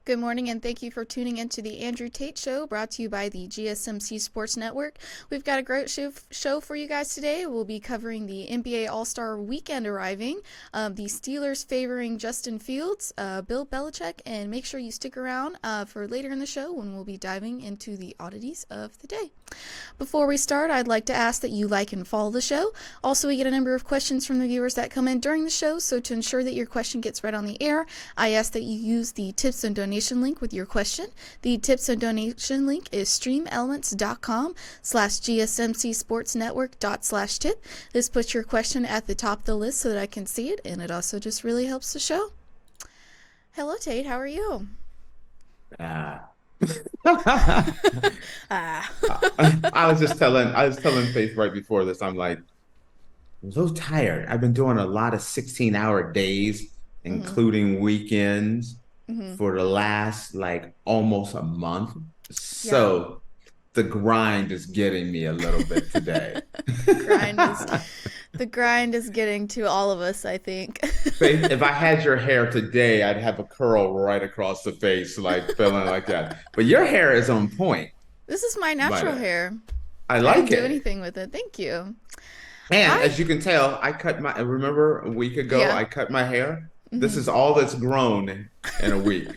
Good morning, and thank you for tuning into the Andrew Tate Show, brought to you by the GSMC Sports Network. We've got a great show for you guys today. We'll be covering the NBA All-Star Weekend arriving, the Steelers favoring Justin Fields, Bill Belichick, and make sure you stick around for later in the show when we'll be diving into the oddities of the day. Before we start, I'd like to ask that you like and follow the show. Also, we get a number of questions from the viewers that come in during the show, so to ensure that your question gets read on the air, I ask that you use the tips and donations link with your question. The tips and donation link is streamelements.com/gsmcsportsnetwork./tip. This puts your question at the top of the list so that I can see it, and it also just really helps the show. Hello, Tate. How are you? I was telling Faith right before this, I'm like, I'm so tired. I've been doing a lot of 16-hour days, including weekends, for the last like almost a month. So the grind is getting me a little bit today. The grind is getting to all of us, I think. Faith, if I had your hair today, I'd have a curl right across the face, like feeling like that. But your hair is on point. This is my natural hair. I like didn't it. do anything with it. Thank you. And as you can tell, remember a week ago, I cut my hair. This is all that's grown in a week.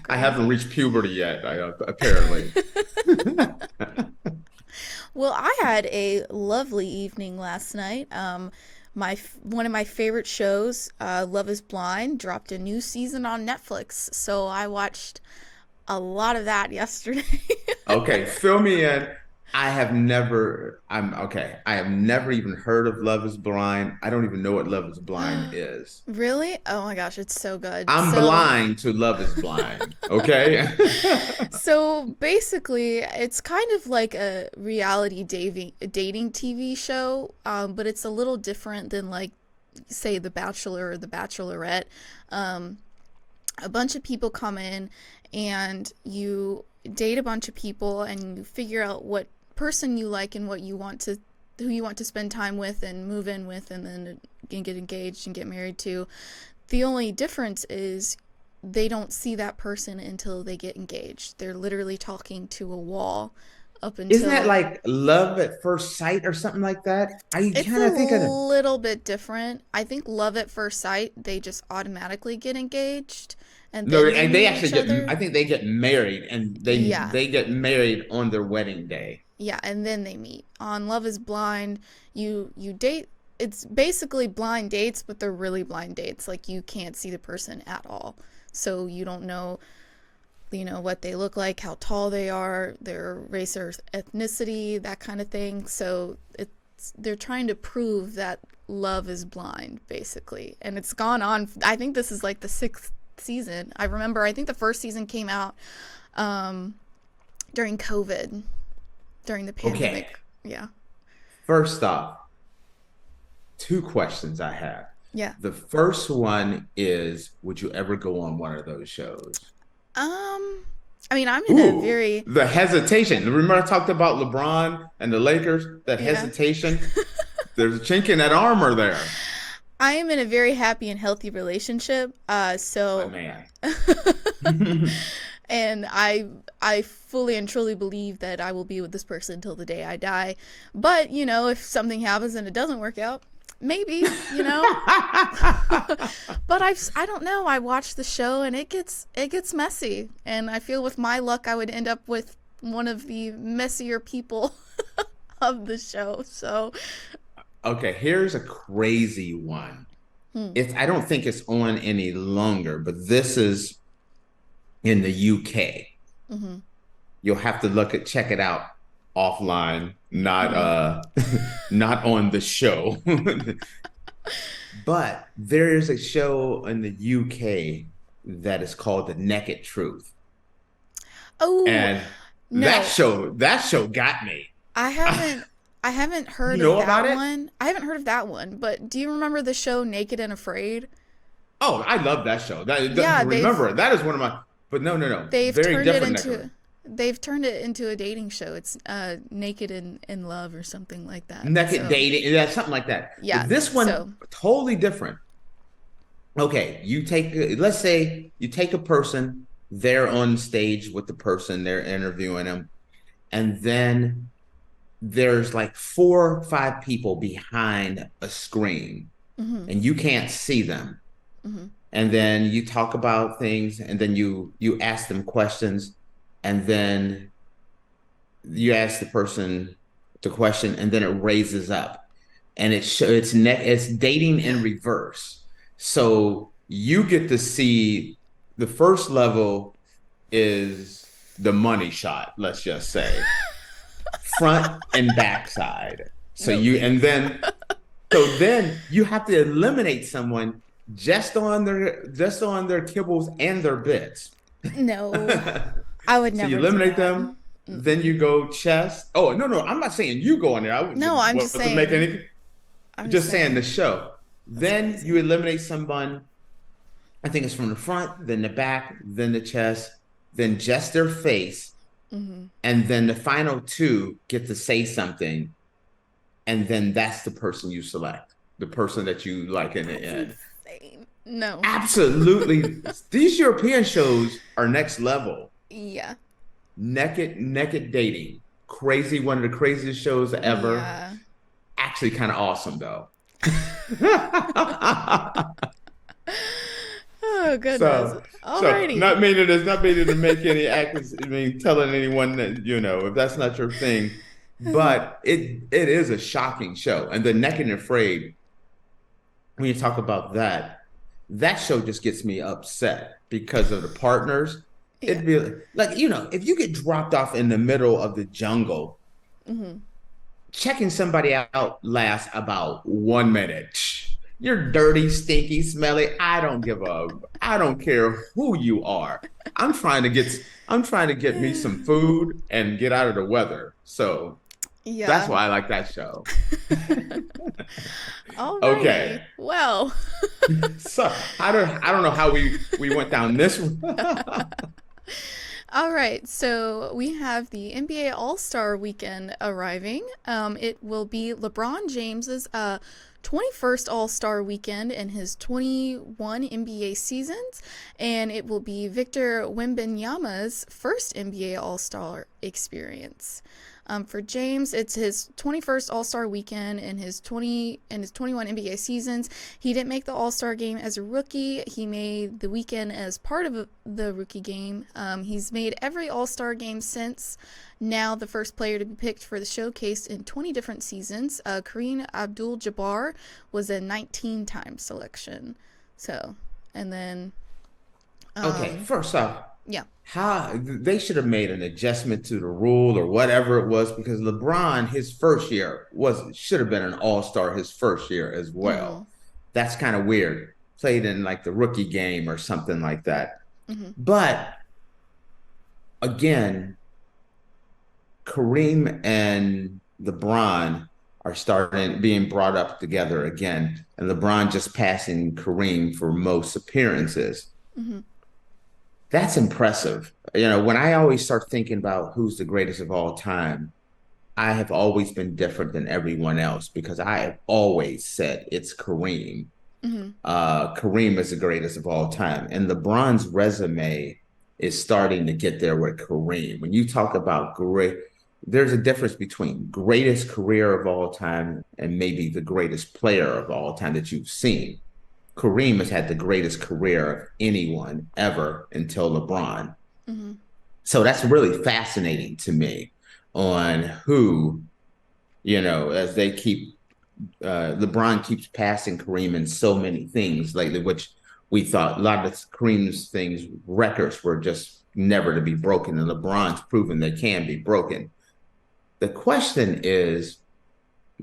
I haven't reached puberty yet, apparently. Well, I had a lovely evening last night. One of my favorite shows, Love is Blind, dropped a new season on Netflix. So I watched a lot of that yesterday. Okay, fill me in. I have never even heard of Love is Blind. I don't even know what Love is Blind is. Really? Oh my gosh, it's so good. I'm blind to Love is Blind, okay? So basically, it's kind of like a reality dating TV show, but it's a little different than, like, say, The Bachelor or The Bachelorette. A bunch of people come in and you date a bunch of people and you figure out what person you like and who you want to spend time with and move in with and then get engaged and get married to. The only difference is they don't see that person until they get engaged. They're literally talking to a wall up until... Isn't that like Love at First Sight or something like that? It's a little bit different. I think Love at First Sight, they just automatically get engaged. And they actually I think they get married and they get married on their wedding day. Yeah, and then they meet. On Love is Blind, you date. It's basically blind dates, but they're really blind dates. Like, you can't see the person at all. So you don't know, what they look like, how tall they are, their race or ethnicity, that kind of thing. So they're trying to prove that love is blind, basically. And it's gone on. I think this is like the 6th season. I think the first season came out during COVID, during the pandemic. Okay. Yeah. First off, 2 questions I have. Yeah. The first one is, would you ever go on one of those shows? I mean, I'm in a very... The hesitation. Remember I talked about LeBron and the Lakers? That hesitation? There's a chink in that armor there. I am in a very happy and healthy relationship. So... My man. And I fully and truly believe that I will be with this person until the day I die. But, if something happens and it doesn't work out, maybe, But I don't know. I watch the show and it gets messy. And I feel with my luck, I would end up with one of the messier people of the show. So... Okay, here's a crazy one. I don't think it's on any longer, but this is in the UK. You'll have to check it out offline, not not on the show. But there is a show in the UK that is called The Naked Truth. Oh, and no. that show got me. I haven't heard of that one. I haven't heard of that one, but do you remember the show Naked and Afraid? Oh, I love that show. That is one of my... But no. They've turned it into a dating show. It's Naked in Love or something like that. Naked Dating, something like that. Yeah. But this one, totally different. Okay, let's say you take a person, they're on stage with the person, they're interviewing them, and then there's like 4 or 5 people behind a screen, Mm-hmm. and you can't see them. Mm-hmm. And then you talk about things, and then you ask them questions, and then you ask the person the question, and then it raises up, and it's dating in reverse. So you get to see the first level is the money shot, let's just say, front and backside. So No you and thanks. then so then you have to eliminate someone just on their kibbles and their bits. No, I would So you never do eliminate that. them, then Mm-mm. you go chest. Oh, no, no, I'm not saying you go in there. I No, I'm just wasn't making saying. any, I'm just just saying the saying. show. That's Then you crazy. eliminate someone, I think it's from the front, then the back, then the chest, then just their face, Mm-hmm. and then the final two get to say something, and then that's the person you select, the person that you like in the That's end. insane. No. Absolutely. These European shows are next level. Yeah. Naked dating. Crazy, one of the craziest shows ever. Yeah. Actually, kind of awesome though. Oh goodness. So Alrighty. not meaning to make any telling anyone that, if that's not your thing, but it is a shocking show. And the Naked and Afraid, when you talk about that show just gets me upset because of the partners. Yeah. It'd be like, if you get dropped off in the middle of the jungle, Mm-hmm. checking somebody out lasts about 1 minute. You're dirty, stinky, smelly. I don't care who you are. I'm trying to get I'm trying to get me some food and get out of the weather. So that's Yeah. why I like that show. Alrighty. Okay. Well. So I don't know how we went down this one. All right, so we have the NBA All-Star Weekend arriving. It will be LeBron James's 21st All-Star Weekend in his 21 NBA seasons, and it will be Victor Wembanyama's first NBA All-Star experience. For James, it's his 21st All-Star weekend in his 21 NBA seasons. He didn't make the All-Star game as a rookie. He made the weekend as part of the rookie game. He's made every All-Star game since. Now the first player to be picked for the showcase in 20 different seasons. Kareem Abdul-Jabbar was a 19-time selection. So, and then, Okay, um, first off, yeah, how they should have made an adjustment to the rule or whatever it was, because LeBron, his first year was should have been an all-star his first year as mm-hmm, well. That's kind of weird. Played in like the rookie game or something like that. mm-hmm, But again, Kareem and LeBron are starting being brought up together again, and LeBron just passing Kareem for most appearances. mm-hmm, That's impressive. When I always start thinking about who's the greatest of all time, I have always been different than everyone else because I have always said it's Kareem. mm-hmm, Kareem is the greatest of all time. And LeBron's resume is starting to get there with Kareem. When you talk about great, there's a difference between greatest career of all time and maybe the greatest player of all time that you've seen. Kareem has had the greatest career of anyone ever until LeBron. mm-hmm. So that's really fascinating to me on who, as they keep, LeBron keeps passing Kareem in so many things lately, which we thought a lot of Kareem's things, records were just never to be broken. And LeBron's proven they can be broken. The question is,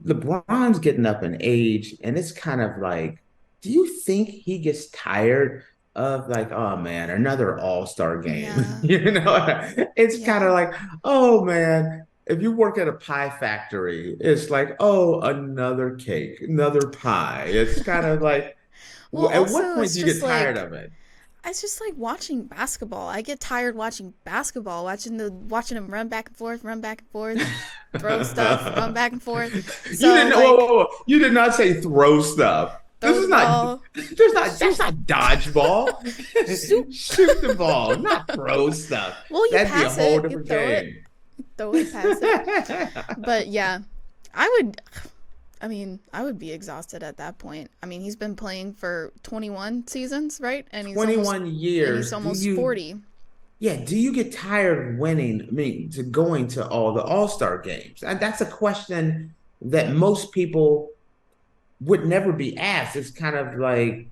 LeBron's getting up in age, and it's kind of like, do you think he gets tired of like, oh man, another all-star game? Yeah, It's kind yeah. of like, oh man, if you work at a pie factory, it's like, oh, another cake, another pie. It's kind of like, Well, at what also point do you get tired of it? it's just like watching basketball. I get tired watching basketball, watching them run back and forth, throw stuff, run back and forth. You So didn't, whoa, whoa, like whoa. You did not say throw stuff. This throw is the not. ball. That's Shoot. not dodgeball. Shoot. Shoot the ball, not throw stuff. Well, you That'd be a pass whole it, you different throw it, game. throw it, pass it. But yeah, I would. I mean, I would be exhausted at that point. I mean, he's been playing for 21 seasons, right? And he's almost 21 and he's years. almost 40. Yeah, do you get tired of winning? I mean, to going to all the All-Star games? And that's a question that most people would never be asked. It's kind of like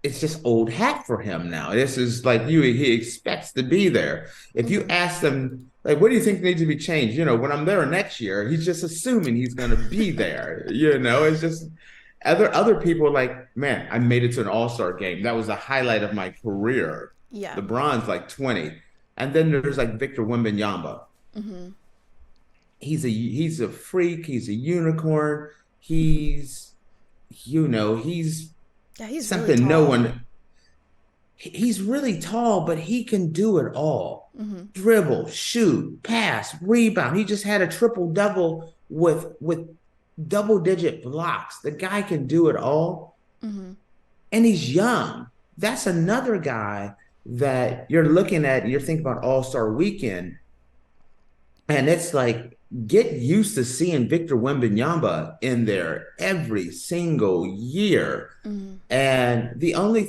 it's just old hat for him now. This is like he expects to be there. If you Hmm. ask them, like, what do you think needs to be changed? When I'm there next year, he's just assuming he's gonna be there. It's just other people are like, man, I made it to an all-star game. That was the highlight of my career. Yeah. LeBron's like 20. And then there's like Victor Wembanyama. Hmm. He's a freak, he's a unicorn, he's Yeah, he's really something no tall. one he's really tall, but he can do it all. Hmm. Dribble, shoot, pass, rebound. He just had a triple double with double digit blocks. The guy can do it all. Hmm. And he's young. That's another guy that you're looking at, you're thinking about All-Star weekend. And it's like, get used to seeing Victor Wembanyama in there every single year. Hmm. And the only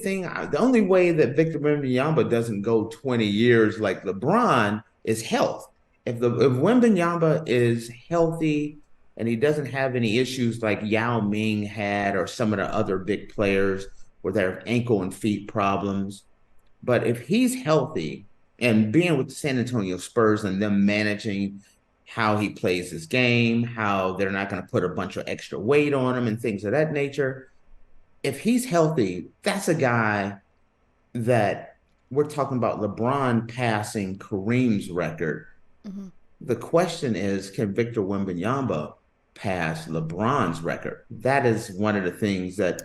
way that Victor Wembanyama doesn't go 20 years like LeBron is health. If Wembanyama is healthy and he doesn't have any issues like Yao Ming had or some of the other big players where they have ankle and feet problems, but if he's healthy and being with the San Antonio Spurs and them managing how he plays his game, how they're not going to put a bunch of extra weight on him and things of that nature. If he's healthy, that's a guy that we're talking about LeBron passing Kareem's record. Hmm. The question is, can Victor Wembanyama pass LeBron's record? That is one of the things that,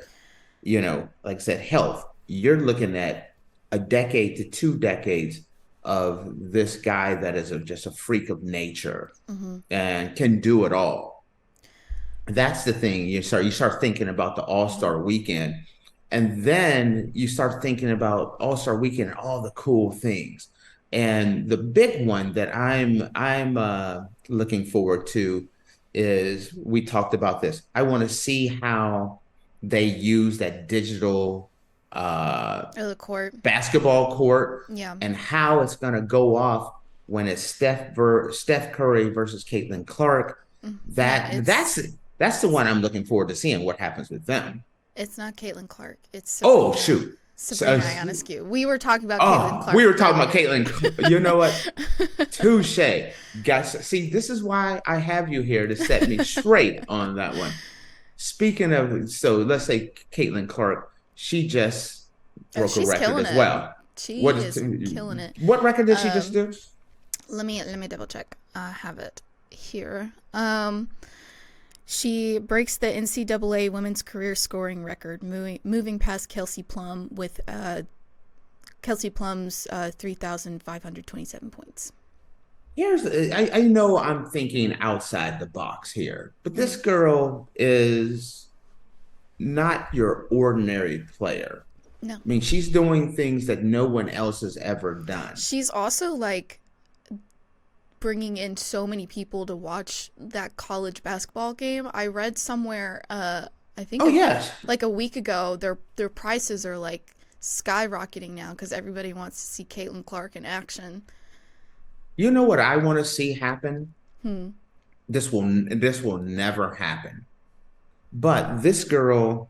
like I said, health. You're looking at a decade to 2 decades of this guy that is just a freak of nature Hmm. and can do it all. That's the thing. You start thinking about the Hmm. All-Star weekend, and then you start thinking about All-Star weekend and all the cool things. And the big one that I'm looking forward to is we talked about this. I want to see how they use that digital Or the court. basketball court Yeah. and how it's going to go off when it's Steph Curry versus Caitlin Clark. Yeah, That that's the one I'm looking forward to seeing what happens with them. it's not Caitlin Clark. It's Oh Sabrina. shoot. Sabrina Ionescu. We were talking about Caitlin Oh, Clark we were talking about earlier. Caitlin. You know what? Touche. Guys, see, this is why I have you here to set me straight on that one. Speaking of, so let's say Caitlin Clark, she just Oh, broke a she's record killing as it. well. She What is is killing it. what record did she just Um, do? let me double check. I have it here. She breaks the NCAA women's career scoring record, moving past Kelsey Plum with Kelsey Plum's 3,527 points. I know I'm thinking outside the box here, but this Mm. girl is not your ordinary player. No. I mean, she's doing things that no one else has ever done. She's also like bringing in so many people to watch that college basketball game. I read somewhere, I think Oh, yes. like a week ago, their prices are like skyrocketing now because everybody wants to see Caitlin Clark in action. You know what I want to see happen? Hmm. This will never happen. But this girl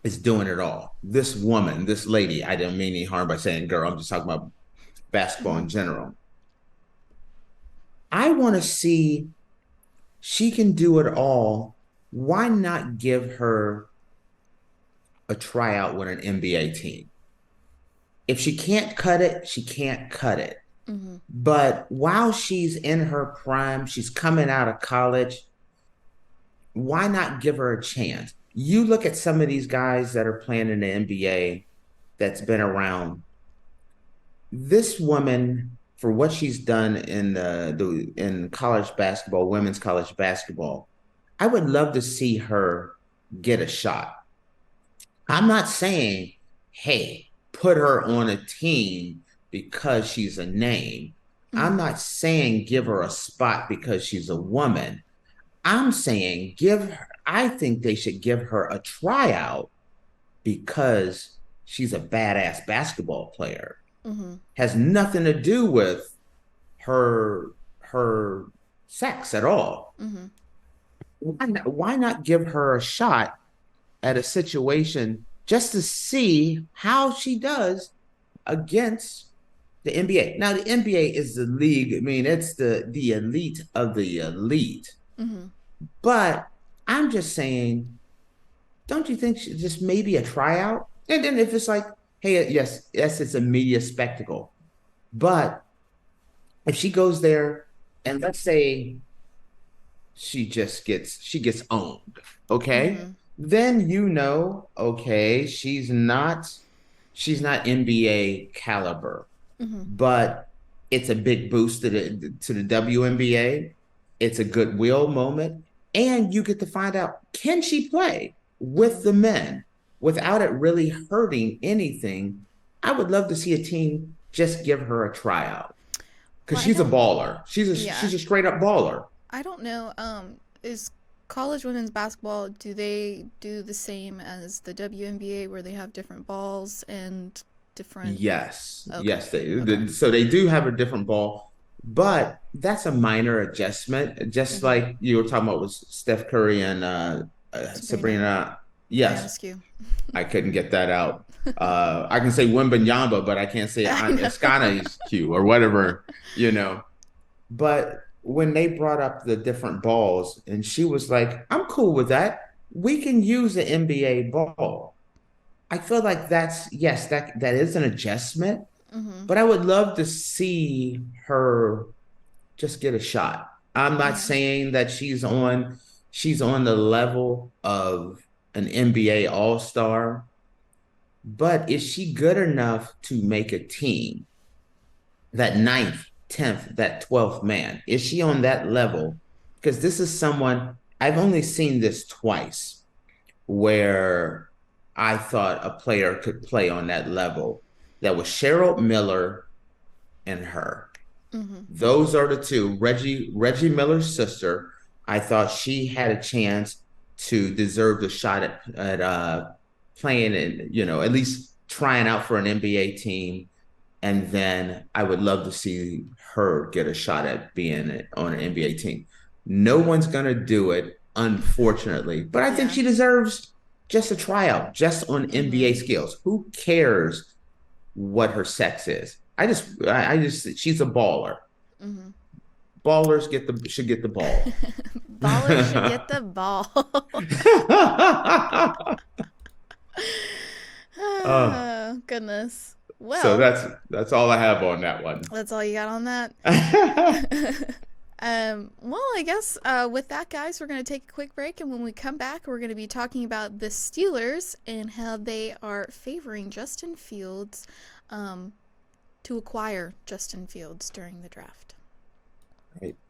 is doing it all. This woman, this lady, I didn't mean any harm by saying girl. I'm just talking about basketball Hmm. in general. I want to see she can do it all. Why not give her a tryout with an NBA team? If she can't cut it, she can't cut it. Hmm. But while she's in her prime, she's coming out of college, why not give her a chance? You look at some of these guys that are playing in the NBA that's been around. This woman, for what she's done in college basketball, women's college basketball, I would love to see her get a shot. I'm not saying, hey, put her on a team because she's a name. I'm Mm-hmm. not saying give her a spot because she's a woman. I'm saying I think they should give her a tryout because she's a badass basketball player. Mm-hmm. Has nothing to do with her sex at all. Mm-hmm. Why not give her a shot at a situation just to see how she does against the NBA? Now, the NBA is the league. I mean, it's the elite of the elite. Mm-hmm. But I'm just saying, don't you think just maybe a tryout? And then if it's like, hey, yes, it's a media spectacle. But if she goes there and let's say she gets owned, okay? Mm-hmm. Then okay, she's not NBA caliber, Mm-hmm. but it's a big boost to the WNBA. It's a goodwill moment, and you get to find out can she play with Mm-hmm. the men without it really hurting anything. I would love to see a team just give her a tryout because Well, I she's a don't. baller. She's a Yeah, she's a straight up baller. I don't know. Is college women's basketball, do they do the same as the WNBA where they have different balls and different? Yes, Okay. yes, Okay. so they do have a different ball, but that's a minor adjustment. Just Mm-hmm. like you were talking about with Steph Curry and Sabrina Sabrina. Yes, Ionescu. I couldn't get that out. I can say Wembanyama, but I can't say I know. Q or whatever, you know. But when they brought up the different balls, and she was like, "I'm cool with that. We can use the NBA ball." I feel like that's yes, that is an adjustment, Mm-hmm. but I would love to see her just get a shot. I'm not Yeah. saying that she's on the level of an NBA All-Star, but is she good enough to make a team? That ninth, 10th, that 12th man. Is she on that level? Because this is someone I've only seen this twice where I thought a player could play on that level. That was Cheryl Miller and her. Mm-hmm. Those are the two. Reggie Miller's sister. I thought she had a chance to deserve the shot at playing and at least trying out for an NBA team. And then I would love to see her get a shot at being on an NBA team. No one's gonna do it, unfortunately, but I think Yeah. she deserves just a tryout, just on NBA Mm-hmm. skills. Who cares what her sex is? I just she's a baller. Mm-hmm. Ballers should get the ball. Ballers should get the ball. Oh, Oh, goodness. so Well, that's all I have on that one. that's all you got on that. Well, I guess with that, guys, we're going to take a quick break. And when we come back, we're going to be talking about the Steelers and how they are favoring Justin Fields um, to acquire Justin Fields during the draft. Right.